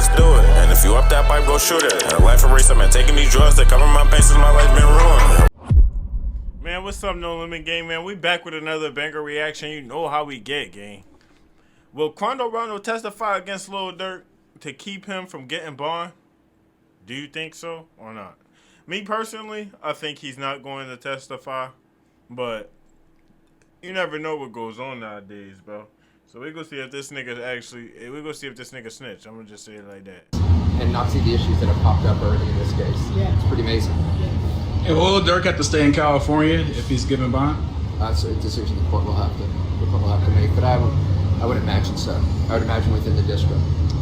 let's do it. And if you up that pipe, go shoot it. And a life erase, I've been taking these drugs that cover my pain since my life's been ruined. Man, what's up, No Limit Gang, man? We back with another banger reaction. You know how we get, gang. Will Quando Rondo testify against Lil Durk to keep him from getting bond? Do you think so or not? Me personally, I think he's not going to testify, but you never know what goes on nowadays, bro. So we gonna see if this nigga snitch. I'm gonna just say it like that. And not see the issues that have popped up already in this case. Yeah, it's pretty amazing. And will Lil Durk have to stay in California if he's given bond? That's a decision the court will have to make. But I would imagine so. I would imagine within the district.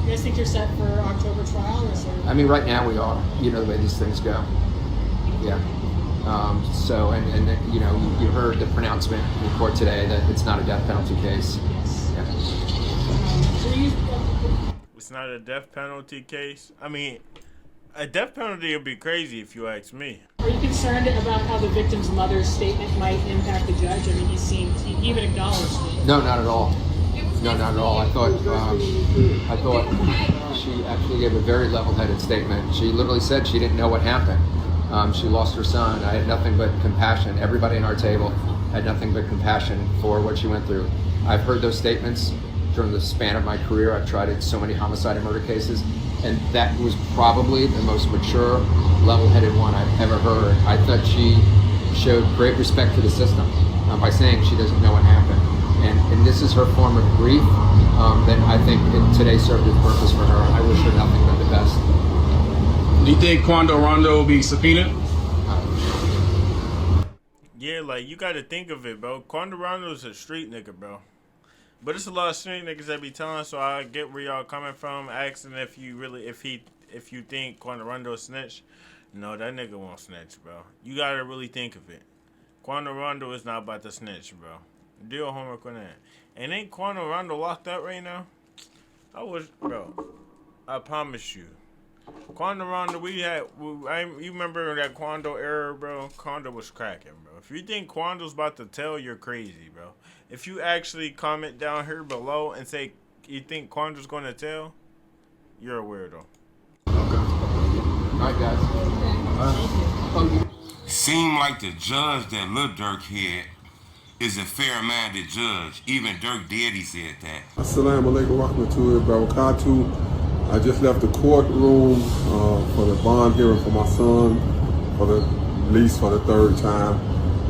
You guys think you're set for October trial, or is there... I mean, right now we are. You know the way these things go. Yeah. So, and you know, you heard the pronouncement in court today that it's not a death penalty case. Yes. Yeah. It's not a death penalty case. I mean, a death penalty would be crazy if you ask me. Are you concerned about how the victim's mother's statement might impact the judge? I mean, he even acknowledged it. No, not at all. No, not at all. I thought she actually gave a very level-headed statement. She literally said she didn't know what happened. She lost her son. I had nothing but compassion. Everybody in our table had nothing but compassion for what she went through. I've heard those statements during the span of my career. I've tried so many homicide and murder cases, and that was probably the most mature, level-headed one I've ever heard. I thought she showed great respect to the system by saying she doesn't know what happened. And this is her form of grief that I think today served its purpose for her. I wish her nothing but the best. Do you think Quando Rondo will be subpoenaed? Yeah, like, you gotta think of it, bro. Quando Rondo is a street nigga, bro. But it's a lot of street niggas that be telling, so I get where y'all coming from, asking if you think Quando Rondo is snitch. No, that nigga won't snitch, bro. You gotta really think of it. Quando Rondo is not about to snitch, bro. Do your homework on that. And ain't Quando Rondo locked up right now? Bro, I promise you. Quando Rondo, you remember that Quando era, bro? Quando was cracking, bro. If you think Quando's about to tell, you're crazy, bro. If you actually comment down here below and say you think Quando's gonna tell, you're a weirdo. Okay. All right, guys. Seemed like the judge that Lil Durk had is a fair-minded judge. Even Durk Daddy said that. Assalamu alaikum warahmatullahi wabarakatuh. I just left the courtroom for the bond hearing for my son, for the release for the third time.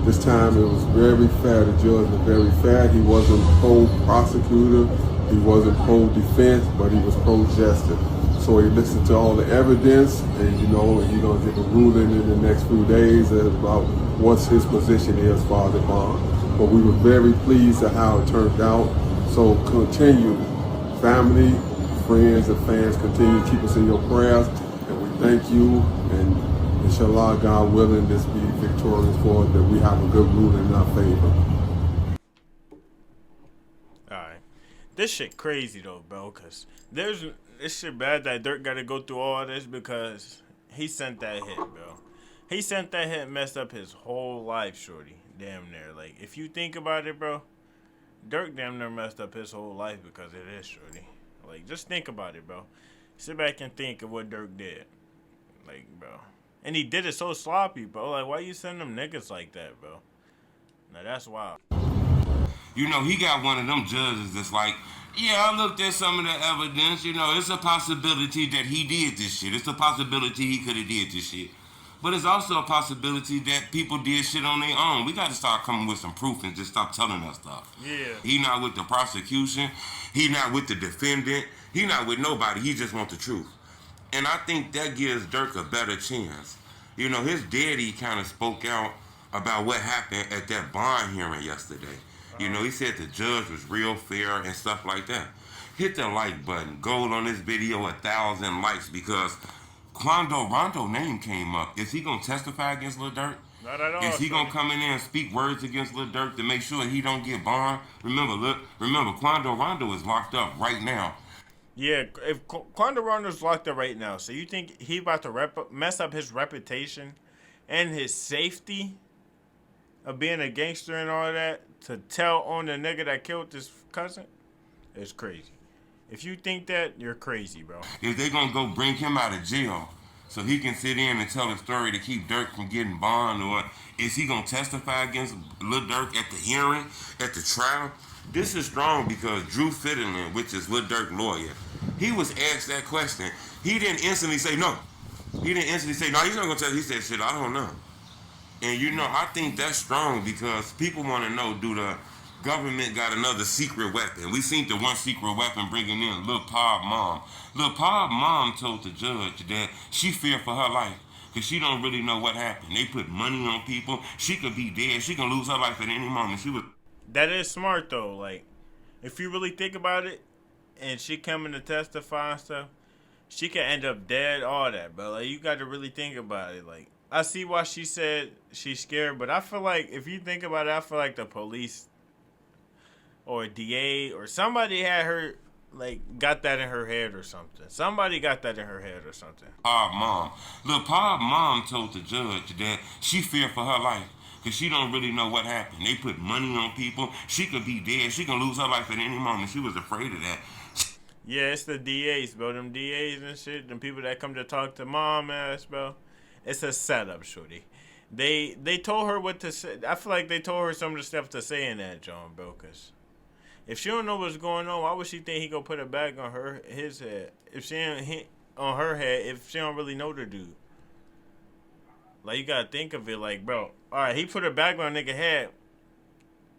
This time it was very fair. The judge was very fair. He wasn't pro-prosecutor, he wasn't pro-defense, but he was pro-justice. So he listened to all the evidence, and you know, he's gonna get a ruling in the next few days about what his position is for the bond. But we were very pleased at how it turned out. So continue, family, friends, and fans, continue to keep us in your prayers, and we thank you. And inshallah, God willing, this be victorious for us, that we have a good ruling in our favor. Alright. This shit crazy though, bro, cause this shit bad that Durk gotta go through all this because he sent that hit, bro. He sent that hit and messed up his whole life, shorty. Damn near. Like, if you think about it, bro, Durk damn near messed up his whole life because of this, shorty. Like, just think about it, bro. Sit back and think of what Durk did. Like, bro. And he did it so sloppy, bro. Like, why you send them niggas like that, bro? Now, that's wild. You know, he got one of them judges that's like, yeah, I looked at some of the evidence. You know, it's a possibility that he did this shit. It's a possibility he could have did this shit. But it's also a possibility that people did shit on their own. We got to start coming with some proof and just stop telling us stuff. Yeah. He not with the prosecution. He not with the defendant. He not with nobody. He just want the truth. And I think that gives Durk a better chance. You know, his daddy kind of spoke out about what happened at that bond hearing yesterday. You know, he said the judge was real fair and stuff like that. Hit the like button. Gold on this video, 1,000 likes, because Quando Rondo name came up. Is he going to testify against Lil Durk? Not at all. Is he going to come in there and speak words against Lil Durk to make sure he don't get bond? Remember, Quando Rondo is locked up right now. Yeah, if Quando Rondo's locked up right now, so you think he about to mess up his reputation and his safety of being a gangster and all that to tell on the nigga that killed his cousin? It's crazy. If you think that, you're crazy, bro. If they gonna go bring him out of jail so he can sit in and tell a story to keep Durk from getting bond, or is he gonna testify against Lil Durk at the hearing, at the trial? This is strong because Drew Fitterland, which is Lil Durk's lawyer, he was asked that question. He didn't instantly say no. He didn't instantly say no. He's not gonna tell. He said, "Shit, I don't know." And you know, I think that's strong because people want to know: do the government got another secret weapon? We seen the one secret weapon bringing in Lil Pop mom. Lil Pop mom told the judge that she feared for her life because she don't really know what happened. They put money on people. She could be dead. She can lose her life at any moment. She was. That is smart though. Like, if you really think about it, and she coming to testify and stuff, she could end up dead. All that, but like, you got to really think about it. Like, I see why she said she's scared, but I feel like if you think about it, I feel like the police or a DA or somebody had her, like, got that in her head or something. Somebody got that in her head or something. Pop mom. Lil Pop mom told the judge that she feared for her life because she don't really know what happened. They put money on people. She could be dead. She can lose her life at any moment. She was afraid of that. Yeah, it's the DAs, bro. Them DAs and shit. Them people that come to talk to mom ass, bro. It's a setup, shorty. They told her what to say. I feel like they told her some of the stuff to say in that, John, bro. Cause if she don't know what's going on, why would she think he gonna put it back on his head? If she ain't on her head, if she don't really know the dude, like, you gotta think of it like, bro. All right, he put a bag on a nigga head.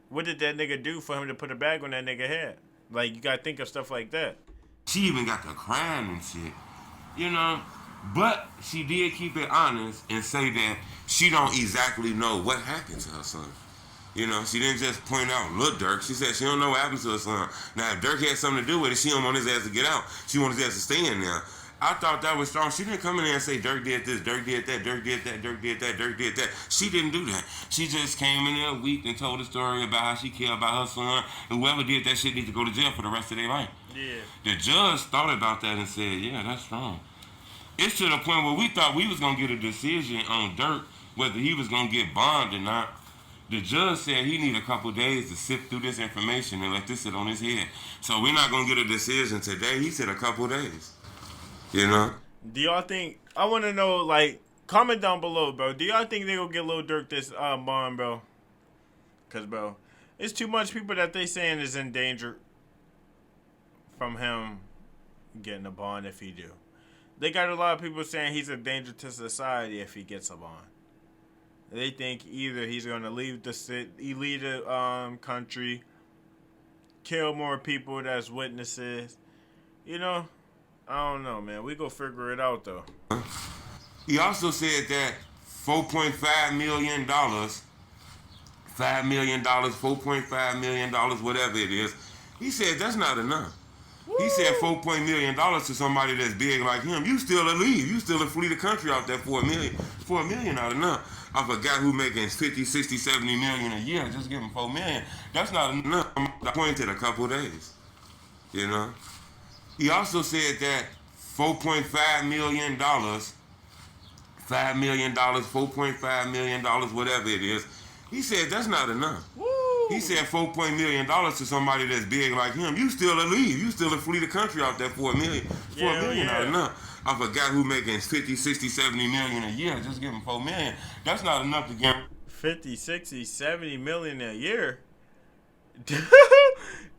What did that nigga do for him to put a bag on that nigga head? Like, you gotta think of stuff like that. She even got the crime and shit, you know. But she did keep it honest and say that she don't exactly know what happened to her son. You know, she didn't just point out Lil Durk. She said she don't know what happened to her son. Now, if Durk had something to do with it, she don't want his ass to get out. She wants his ass to stay in there. I thought that was strong. She didn't come in there and say Durk did this, Durk did that, Durk did that, Durk did that, Durk did that. She didn't do that. She just came in there weak and told a story about how she cared about her son. And whoever did that shit needs to go to jail for the rest of their life. Yeah. The judge thought about that and said, yeah, that's strong. It's to the point where we thought we was going to get a decision on Durk, whether he was going to get bond or not. The judge said he need a couple days to sift through this information and let this sit on his head. So we're not going to get a decision today. He said a couple days. You know? Do y'all think, I want to know, like, comment down below, bro. Do y'all think they gonna get Lil Durk this bond, bro? Because, bro, it's too much people that they saying is in danger from him getting a bond if he do. They got a lot of people saying he's a danger to society if he gets a bond. They think either he's going to leave the country, kill more people that's witnesses. You know, I don't know, man. We go figure it out, though. He also said that $4.5 million, $5 million, $4.5 million, whatever it is, he said that's not enough. Woo! He said $4 million to somebody that's big like him. You still a leave. You still a flee the country out there for $1 million. $4 million not enough. Of a guy who making 50, 60, 70 million a year, just give him $4 million. That's not enough. I pointed a couple days. You know? He also said that $4.5 million, $5 million, $4.5 million, whatever it is, he said that's not enough. Woo! He said $4 million to somebody that's big like him. You still a leave. You still a flee the country out there for $1 million. $4 million not enough. Of a guy who making 50, 60, 70 million a year, just give him $4 million. That's not enough to get 50, 60, 70 million a year.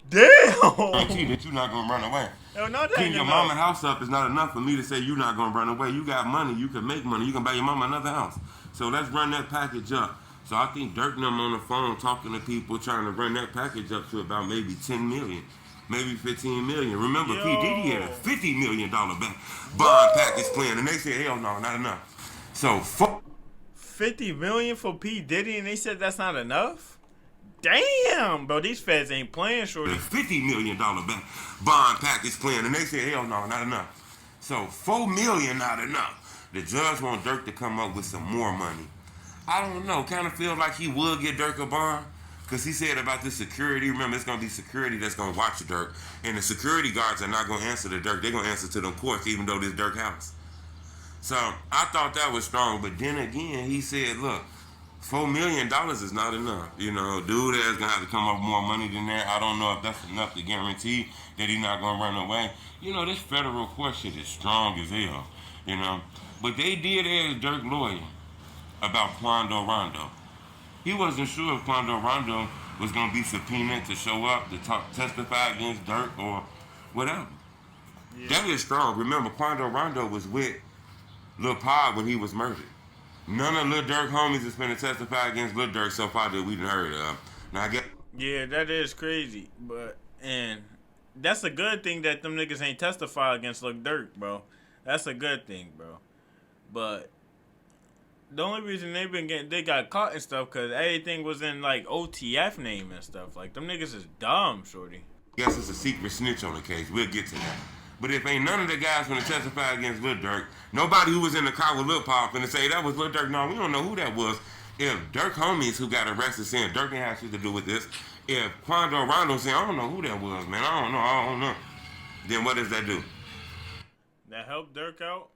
Damn. guarantee that you're not gonna run away. Hell no, that Keeping ain't your enough. mama house up is not enough for me to say you're not gonna run away. You got money, you can make money, you can buy your mama another house. So let's run that package up. So I think Durk and them on the phone talking to people trying to run that package up to about maybe 10 million. Maybe 15 million. Remember, Yo. P. Diddy had a $50 million bond package plan, and they said, hell no, not enough. So, 50 million for P. Diddy, and they said that's not enough? Damn, bro, these feds ain't playing, shorty. $50 million bond package plan, and they said, hell no, not enough. So, $4 million not enough. The judge want Durk to come up with some more money. I don't know, kind of feel like he would get Durk a bond. Because he said about the security, remember, it's going to be security that's going to watch Durk. And the security guards are not going to answer to Durk. They're going to answer to them courts, even though this Durk house. So I thought that was strong. But then again, he said, look, $4 million is not enough. You know, dude is gonna have to come up with more money than that. I don't know if that's enough to guarantee that he's not gonna run away. You know, this federal court shit is strong as hell. You know, but they did ask Durk lawyer about Quando Rondo. He wasn't sure if Quando Rondo was gonna be subpoenaed to show up to testify against Durk or whatever. Yeah. That is strong. Remember, Quando Rondo was with Lil Pa when he was murdered. None of Lil Durk homies is finna testify against Lil Durk so far that we done heard of. Now I get. Yeah, that is crazy, and that's a good thing that them niggas ain't testify against Lil Durk, bro. That's a good thing, bro. But the only reason they got caught and stuff because everything was in like OTF name and stuff. Like them niggas is dumb, shorty. Guess it's a secret snitch on the case. We'll get to that. But if ain't none of the guys gonna testify against Lil Durk, nobody who was in the car with Lil Pop finna say that was Lil Durk. No, we don't know who that was. If Durk homies who got arrested saying Durk didn't have shit to do with this, if Quando Rondo saying I don't know who that was, man, I don't know, then what does that do? That helped Durk out,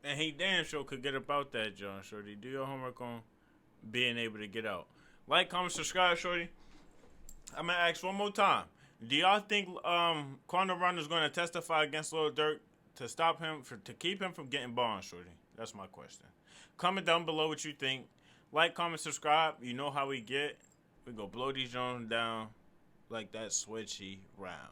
and he damn sure could get about that, John, shorty. Do your homework on being able to get out. Like, comment, subscribe, shorty. I'm gonna ask one more time. Do y'all think Quando Rondo is going to testify against Lil Durk to stop him to keep him from getting bond, shorty? That's my question. Comment down below what you think. Like, comment, subscribe. You know how we get. We go blow these Jones down like that switchy round.